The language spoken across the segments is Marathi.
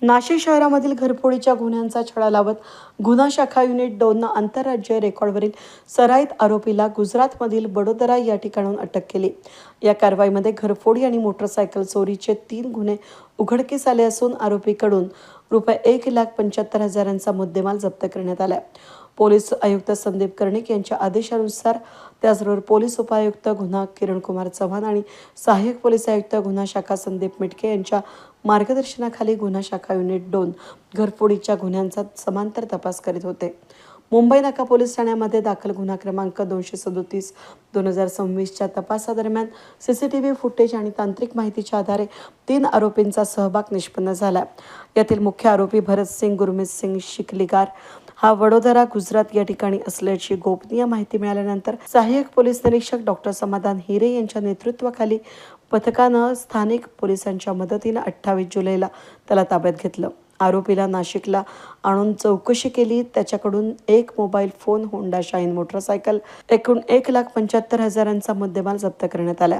नाशिक शहरामधील घरफोडीच्या गुन्ह्यांचा छडा लावत गुन्हा शाखा युनिट 2 आंतरराज्य रेकॉर्डवरील सराईत आरोपीला गुजरातमधील बडोदरा या ठिकाणाहून अटक केली। या कारवाईमध्ये घरफोडी आणि मोटरसायकल चोरीचे 3 गुन्हे उघडकीस आले असून आरोपीकडून ₹1,75,000चा मुद्देमाल जप्त करण्यात आला। पोलीस आयुक्त संदीप कर्णिक यांच्या आदेशानुसार त्याचबरोबर पोलीस उपायुक्त गुन्हा किरणकुमार चव्हाण आणि सहाय्यक पोलीस आयुक्त गुन्हा शाखा संदीप मिटके यांच्या मार्गदर्शनाखाली गुन्हा शाखा युनिट 2 घरफोडीच्या गुन्ह्यांचा समांतर तपास करीत होते। मुंबई नाका पोलीस ठाण्यामध्ये दाखल गुन्हा क्रमांक 237/2026 च्या तपासादरम्यान सीसीटीव्ही फुटेज आणि तांत्रिक माहितीच्या आधारे 3 आरोपींचा सहभाग निष्पन्न झाला। यातील मुख्य आरोपी भरतसिंग गुरमीत सिंग शिकलीगार हा वडोदरा गुजरात या ठिकाणी असल्याची गोपनीय माहिती मिळाल्यानंतर सहाय्यक पोलीस निरीक्षक डॉक्टर समाधान हिरे यांच्या नेतृत्वाखाली पथकानं स्थानिक पोलिसांच्या मदतीने 28 जुलैला त्याला ताब्यात घेतलं। आरोपीला नाशिकला आणून चौकशी केली। त्याच्याकडून एक mobile phone, Honda shine motorcycle, एकूण ₹1,75,000चा मुद्देमाल जप्त करण्यात आला।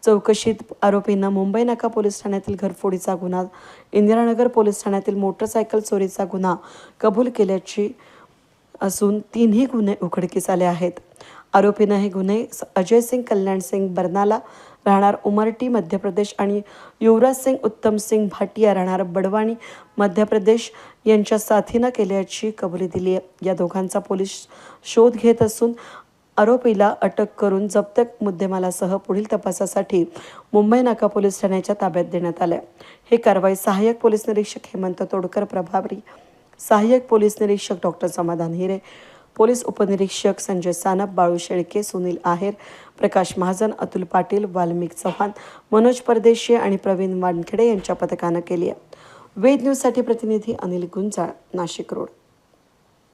चौकशीत आरोपींना मुंबई नाका पोलीस ठाण्यातील घरफोडीचा गुन्हा, इंदिरानगर पोलीस ठाण्यातील मोटरसायकल चोरीचा गुन्हा कबूल केल्याची असून 3ही गुन्हे उघडकीस आले आहेत। आरोपींना हे गुन्हे अजय सिंग कल्याण सिंग बरनाला राहणार उमरटी मध्य प्रदेश आणि युवराज सिंग उत्तम सिंग भाटिया राहणार बडवानी मध्य प्रदेश यांच्या साथीनं केल्याची कबुली दिली आहे। या दोघांचा पोलीस शोध घेत असून आरोपीला अटक करून जप्त मुद्देमालासह पुढील तपासासाठी मुंबई नाका पोलीस ठाण्याच्या ताब्यात देण्यात आले। ही कारवाई सहाय्यक पोलीस निरीक्षक हेमंत तोडकर, प्रभारी सहाय्यक पोलीस निरीक्षक डॉक्टर समाधान हिरे, पोलीस उपनिरीक्षक संजय सानप, बाळू शेळके, सुनील आहेर, प्रकाश महाजन, अतुल पाटील, वाल्मिक चव्हाण, मनोज परदेशी आणि प्रवीण वानखेडे यांच्या पथकानं केली आहे। वेद न्यूजसाठी प्रतिनिधी अनिल गुंजाळ, नाशिक रोड।